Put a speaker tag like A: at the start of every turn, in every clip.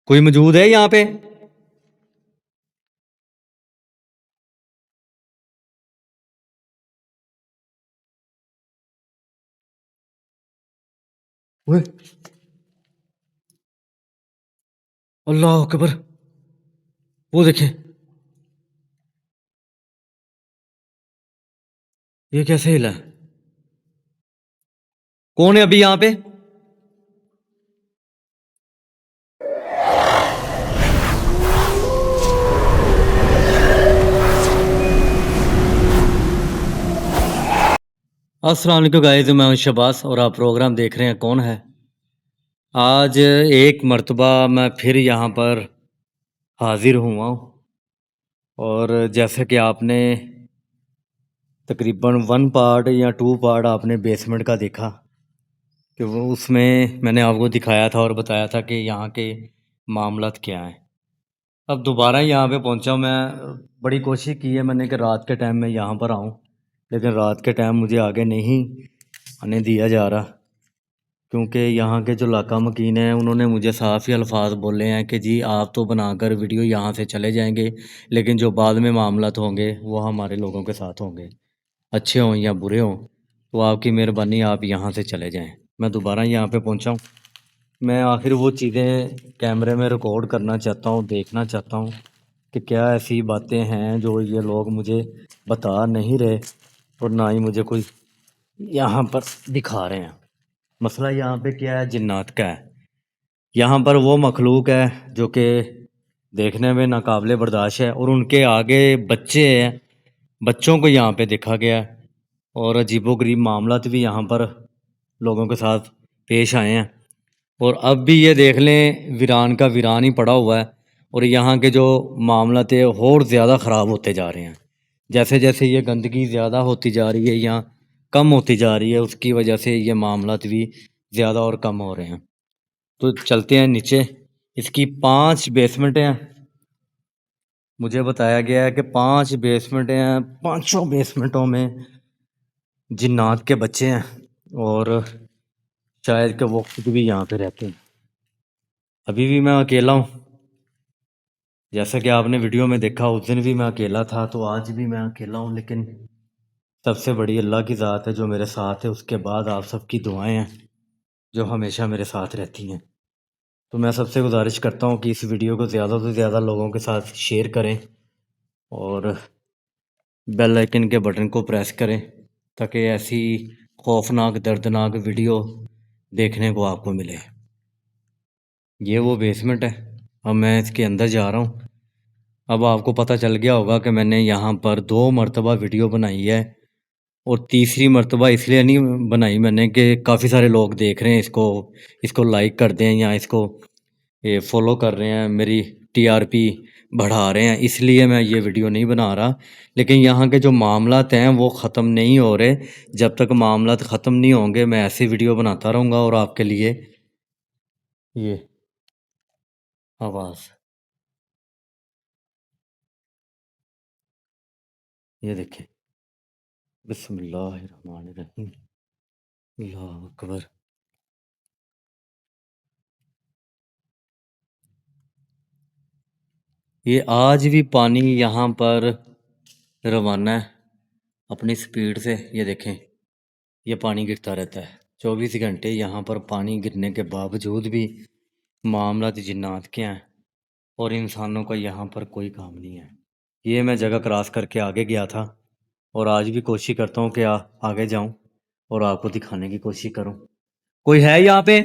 A: कोई मौजूद है यहाँ पे? ओए, अल्लाह अकबर। वो देखें, ये कैसे हिला? कौन है अभी यहाँ पे? अस्सलाम वालेकुम गाइस, मैं हूं शबास और आप प्रोग्राम देख रहे हैं कौन है। आज एक मर्तबा मैं फिर यहाँ पर हाजिर हुआ हूँ और जैसे कि आपने तकरीबन 1 पार्ट या 2 पार्ट आपने बेसमेंट का देखा कि वो उसमें मैंने आपको दिखाया था और बताया था कि यहाँ के मामलात क्या हैं। अब दोबारा यहाँ पे पहुँचा मैं। बड़ी कोशिश की है मैंने कि रात के टाइम में यहाँ पर आऊँ, लेकिन रात के टाइम मुझे आगे नहीं आने दिया जा रहा, क्योंकि यहाँ के जो इलाका मकीन हैं उन्होंने मुझे साफ़ ही अल्फाज बोले हैं कि जी आप तो बनाकर वीडियो यहाँ से चले जाएंगे, लेकिन जो बाद में मामलात होंगे वो हमारे लोगों के साथ होंगे, अच्छे हों या बुरे हों, तो आपकी मेहरबानी आप यहाँ से चले जाएं। मैं दोबारा यहाँ पे पहुँचा हूँ। मैं आखिर वो चीज़ें कैमरे में रिकॉर्ड करना चाहता हूँ, देखना चाहता हूँ कि क्या ऐसी बातें हैं जो ये लोग मुझे बता नहीं रहे और ना ही मुझे कोई यहाँ पर दिखा रहे हैं। मसला यहाँ पे क्या है, जिन्नात का है। यहाँ पर वो मखलूक है जो कि देखने में नाकाबिले बर्दाश्त है और उनके आगे बच्चे हैं, बच्चों को यहाँ पे देखा गया है और अजीबोगरीब मामलात भी यहाँ पर लोगों के साथ पेश आए हैं। और अब भी ये देख लें वीरान का वीरान ही पड़ा हुआ है और यहाँ के जो मामलात है और ज़्यादा ख़राब होते जा रहे हैं। जैसे जैसे ये गंदगी ज़्यादा होती जा रही है या कम होती जा रही है, उसकी वजह से ये मामलात भी ज़्यादा और कम हो रहे हैं। तो चलते हैं नीचे। इसकी 5 बेसमेंट हैं। मुझे बताया गया है कि 5 बेसमेंट हैं, पाँचों बेसमेंटों में जिन्नात के बच्चे हैं और शायद कि वो खुद भी यहाँ पे रहते हैं। अभी भी मैं अकेला हूँ, जैसा कि आपने वीडियो में देखा उस दिन भी मैं अकेला था, तो आज भी मैं अकेला हूँ। लेकिन सबसे बड़ी अल्लाह की ज़ात है जो मेरे साथ है, उसके बाद आप सबकी दुआएं हैं जो हमेशा मेरे साथ रहती हैं। तो मैं सबसे गुजारिश करता हूँ कि इस वीडियो को ज़्यादा से ज़्यादा लोगों के साथ शेयर करें और बेल आइकन के बटन को प्रेस करें ताकि ऐसी खौफनाक दर्दनाक वीडियो देखने को आपको मिले। ये वो बेसमेंट है। अब मैं इसके अंदर जा रहा हूँ। अब आपको पता चल गया होगा कि मैंने यहाँ पर 2 मरतबा वीडियो बनाई है और तीसरी मरतबा इसलिए नहीं बनाई मैंने कि काफ़ी सारे लोग देख रहे हैं इसको, इसको लाइक कर दें या इसको ये फॉलो कर रहे हैं, मेरी टीआरपी बढ़ा रहे हैं, इसलिए मैं ये वीडियो नहीं बना रहा। लेकिन यहाँ के जो मामलात हैं वो ख़त्म नहीं हो रहे। जब तक मामलात ख़त्म नहीं होंगे मैं ऐसी वीडियो बनाता रहूँगा और आपके लिए ये आवाज़, ये देखें। बिस्मिल्लाहिर्रहमानिर्रहीम। अल्लाह अकबर। ये आज भी पानी यहाँ पर रवाना है अपनी स्पीड से। ये देखें, ये पानी गिरता रहता है 24 घंटे। यहाँ पर पानी गिरने के बावजूद भी मामला जिन्नात के हैं और इंसानों का यहाँ पर कोई काम नहीं है। ये मैं जगह क्रॉस करके आगे गया था और आज भी कोशिश करता हूँ कि आगे जाऊँ और आपको दिखाने की कोशिश करूँ। कोई है यहाँ पे?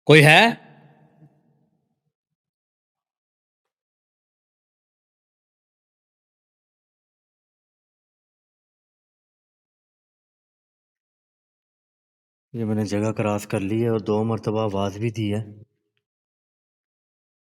A: कोई है? ये मैंने जगह क्रॉस कर ली है और 2 मरतबा आवाज़ भी दी है।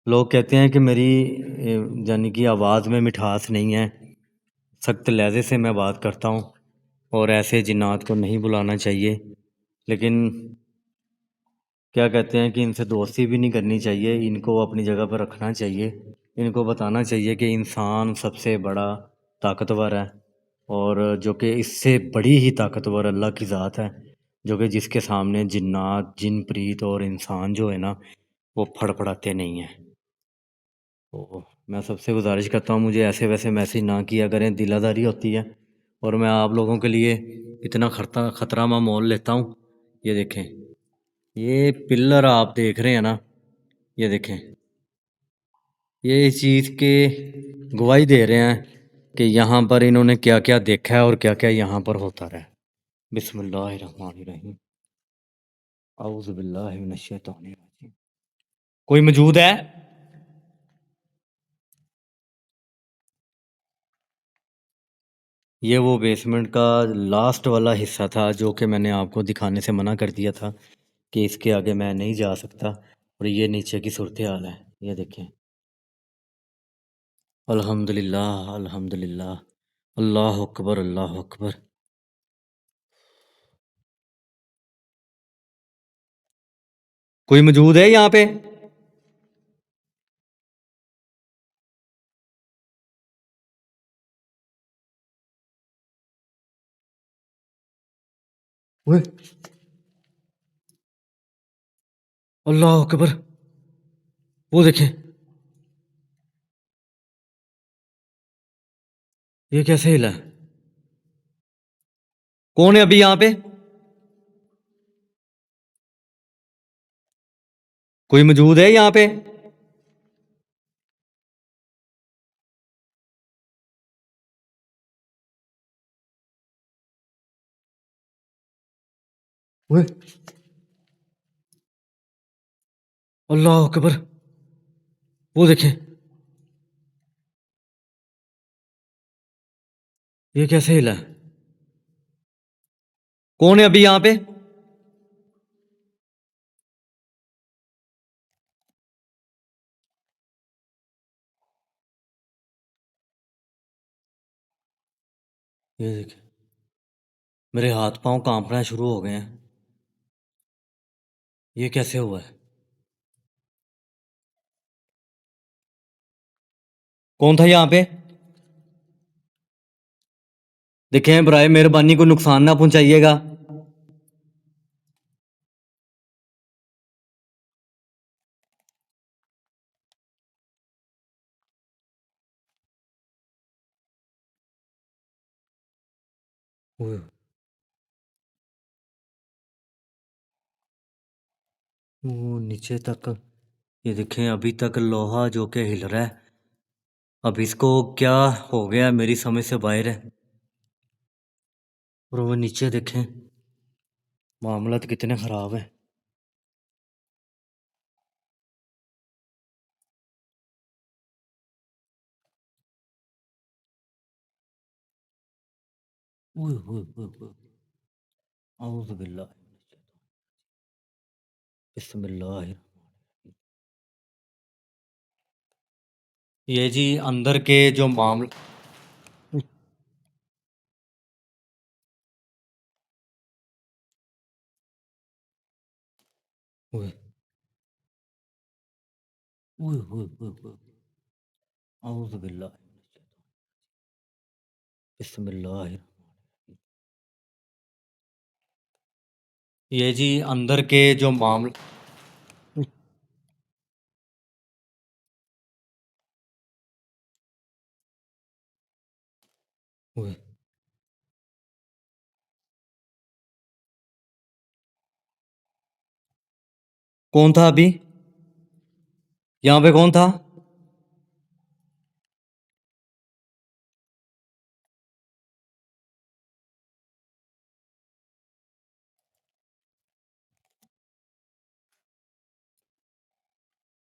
A: लोग कहते हैं कि मेरी यानी कि आवाज़ में मिठास नहीं है, सख्त लहजे से मैं बात करता हूँ और ऐसे जिन्नात को नहीं बुलाना चाहिए, लेकिन क्या कहते हैं कि इनसे दोस्ती भी नहीं करनी चाहिए, इनको अपनी जगह पर रखना चाहिए। इनको बताना चाहिए कि इंसान सबसे बड़ा ताकतवर है और जो कि इससे बड़ी ही ताकतवर अल्लाह की ज़ात है, जो कि जिसके सामने जिन्नात, जिन प्रीत और इंसान जो है ना, वो फड़फड़ाते नहीं हैं। तो मैं सबसे गुजारिश करता हूँ, मुझे ऐसे वैसे मैसेज ना किया करें, दिलादारी होती है और मैं आप लोगों के लिए इतना खतरा मैं मोल लेता हूँ। ये देखें, ये पिलर आप देख रहे हैं ना, ये देखें, ये इस चीज़ के गवाही दे रहे हैं कि यहाँ पर इन्होंने क्या क्या देखा है और क्या क्या यहाँ पर होता रहा है। बिस्मिल्लाहिर्रहमानिर्रहीम, औज़ु बिल्लाहि मिनश शैतानिर रजीम। कोई मौजूद है? ये वो बेसमेंट का लास्ट वाला हिस्सा था जो कि मैंने आपको दिखाने से मना कर दिया था कि इसके आगे मैं नहीं जा सकता। और ये नीचे की सूरत हाल है, ये देखें। अल्हम्दुलिल्लाह, अल्हम्दुलिल्लाह, अल्लाह अकबर, अल्लाह अकबर। कोई मौजूद है यहाँ पे? ओए, अल्लाह अकबर, वो देखें, ये कैसे हिला है? कौन है अभी यहाँ पे? कोई मौजूद है यहाँ पे? ओए, अल्लाह अकबर, वो देखें, ये कैसे हिला है? कौन है अभी यहाँ पे? ये देखें, मेरे हाथ पांव कांपना शुरू हो गए हैं। ये कैसे हुआ है? कौन था यहाँ पे? देखें, बराए मेहरबानी को नुकसान ना पहुंचाइएगा। ओए, वो नीचे तक, ये देखें, अभी तक लोहा जो कि हिल रहा है। अब इसको क्या हो गया, मेरी समझ से बाहर है। और वो नीचे देखें, मामला तो कितने ख़राब है। ओए ओए ओए ओए, औज़ु बिल्लाह, बिस्मिल्लाह। ये जी अंदर के जो मामला, ओए ओए ओए ओए ओए, औज़ु बिल्लाह, बिस्मिल्लाह। ये जी अंदर के जो मामला, ओए, कौन था अभी यहाँ पे? कौन था?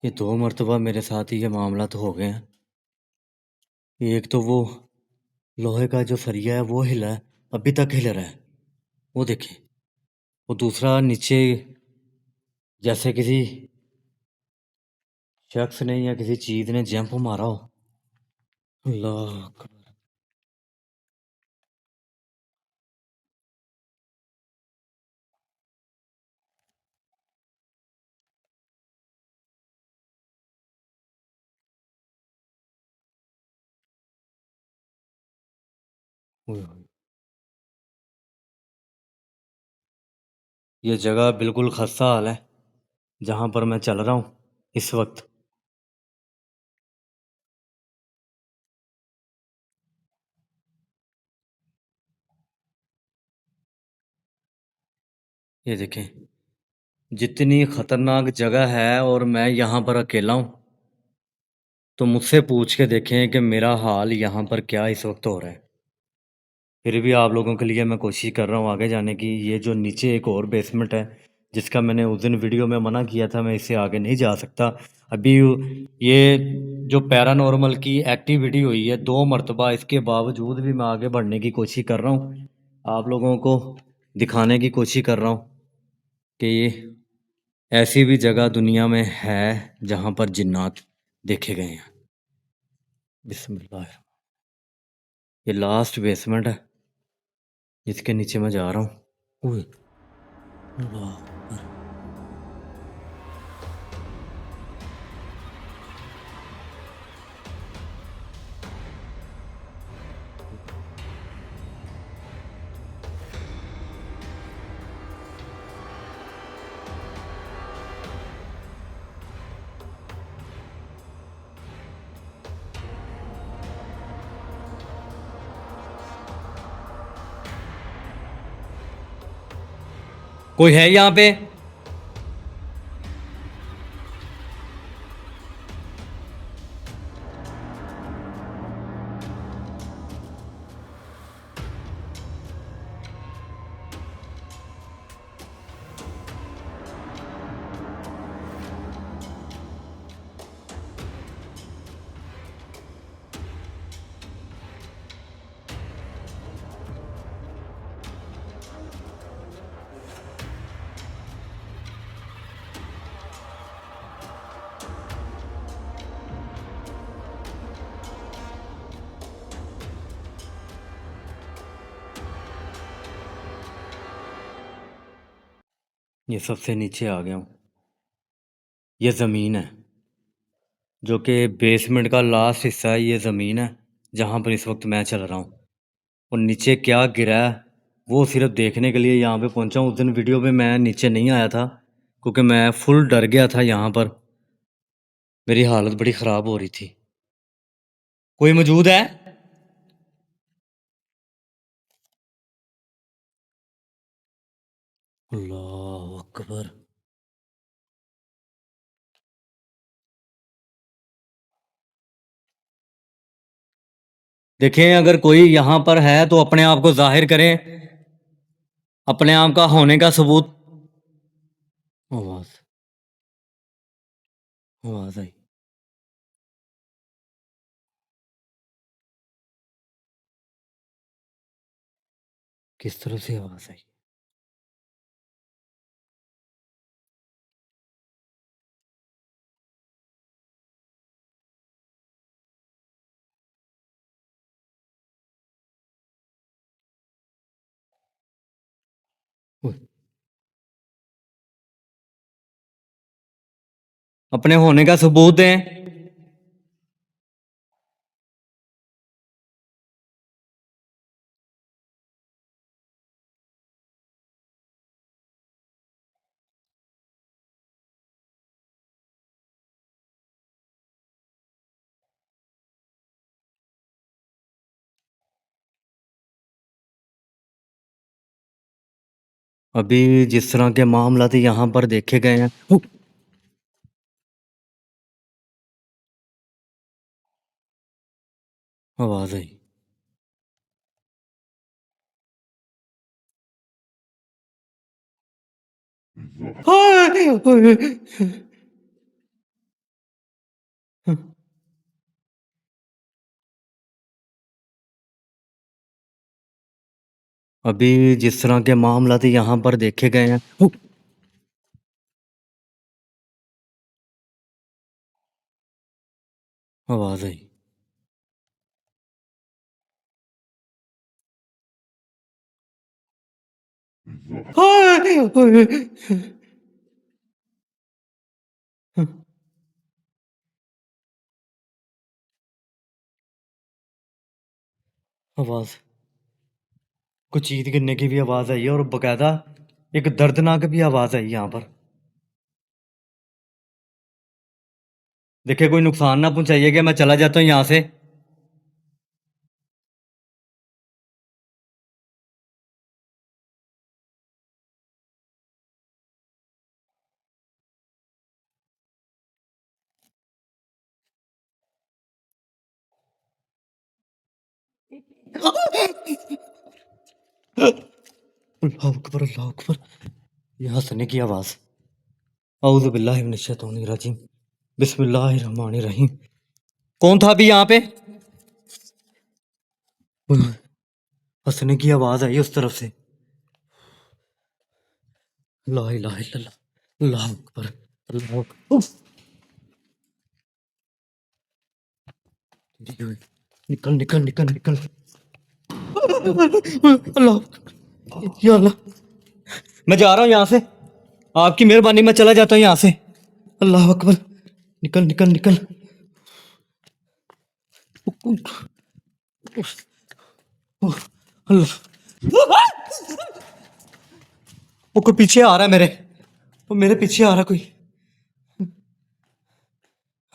A: ये 2 मर्तबा मेरे साथ ही ये मामला तो हो गए हैं। एक तो वो लोहे का जो सरिया है वो हिला है, अभी तक हिल रहा है, वो देखें। वो दूसरा नीचे, जैसे किसी शख्स ने या किसी चीज़ ने जंप मारा हो। अल्लाह ओए होए! ये जगह बिल्कुल खस्ता हाल है, जहाँ पर मैं चल रहा हूँ इस वक़्त। ये देखें, जितनी खतरनाक जगह है और मैं यहाँ पर अकेला हूँ, तो मुझसे पूछ के देखें कि मेरा हाल यहाँ पर क्या इस वक़्त हो रहा है। फिर भी आप लोगों के लिए मैं कोशिश कर रहा हूँ आगे जाने की। ये जो नीचे एक और बेसमेंट है, जिसका मैंने उस दिन वीडियो में मना किया था, मैं इससे आगे नहीं जा सकता। अभी ये जो पैरानॉर्मल की एक्टिविटी हुई है 2 मर्तबा, इसके बावजूद भी मैं आगे बढ़ने की कोशिश कर रहा हूँ। आप लोगों को दिखाने की कोशिश कर रहा हूँ कि ये ऐसी भी जगह दुनिया में है, जहाँ पर जिन्नात देखे गए हैं। बिस्मिल्लाह। ये लास्ट बेसमेंट है, जिसके नीचे मैं जा रहा हूँ। ओए! अल्लाह अकबर! कोई है यहाँ पे? ये सबसे नीचे आ गया हूँ। ये ज़मीन है, जो कि बेसमेंट का लास्ट हिस्सा है। ये ज़मीन है, जहाँ पर इस वक्त मैं चल रहा हूँ। और नीचे क्या गिरा है, वो सिर्फ देखने के लिए यहाँ पे पहुँचा हूँ। उस दिन वीडियो में मैं नीचे नहीं आया था, क्योंकि मैं फुल डर गया था। यहाँ पर मेरी हालत बड़ी ख़राब हो रही थी। कोई मौजूद है? अल्लाह अकबर! देखें, अगर कोई यहाँ पर है तो अपने आप को जाहिर करें, अपने आप का होने का सबूत। आवाज़ आवाज़ आई। किस तरफ से आवाज़ आई? ओए! अपने होने का सबूत दें। अभी जिस तरह के मामलात यहाँ पर देखे गए हैं। आवाज़ आई। अभी जिस तरह के मामलात यहाँ पर देखे गए हैं। आवाज़ आई। आवाज़ कुछ चीज गिरने की भी आवाज आई है और बकायदा एक दर्दनाक भी आवाज आई यहाँ पर। देखिए कोई नुकसान ना पहुंचाइएगा, मैं चला जाता हूँ यहाँ से। अल्लाह अकबर अल्लाह अकबर। ये हंसने की आवाज। औज़ु बिल्लाहि मिनश शैतानिर रजीम। बिस्मिल्लाहिर्रहमानिर रहीम। कौन था अभी यहाँ पे? हंसने की आवाज आई उस तरफ से। ला इलाहा इल्लल्लाह, अल्लाह अकबर, अल्लाह अकबर। उफ! निकल निकल निकल निकल। अल्लाह, या अल्लाह, मैं जा रहा हूँ यहाँ से। आपकी मेहरबानी, मैं चला जाता हूँ यहाँ से। अल्लाह अकबर। निकल निकल निकल। अल्लाह, वो कोई पीछे आ रहा है मेरे। वो मेरे पीछे आ रहा है कोई।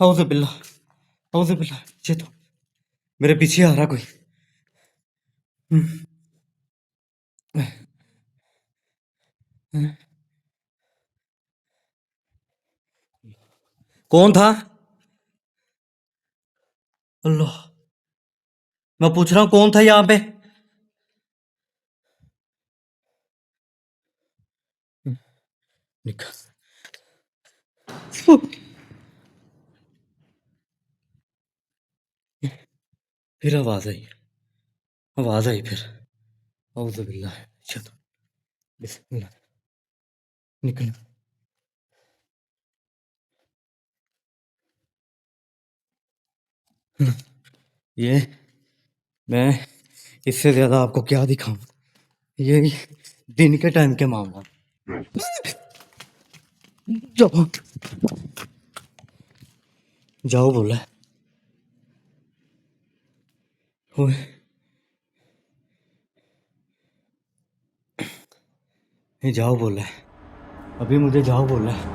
A: औज़ु बिल्लाह, औज़ु बिल्लाह, ये तो मेरे पीछे आ रहा कोई। कौन था? अल्लाह, मैं पूछ रहा हूँ कौन था यहाँ पे? निकल। फिर आवाज आई फिर। औज़ु बिल्लाह, शैतान, बिस्मिल्लाह। निकल। ये मैं इससे ज्यादा आपको क्या दिखाऊं? ये दिन के टाइम के मामला। जाओ, जाओ बोला है। ओए, ये जाओ बोला है। अभी मुझे जाओ बोला है।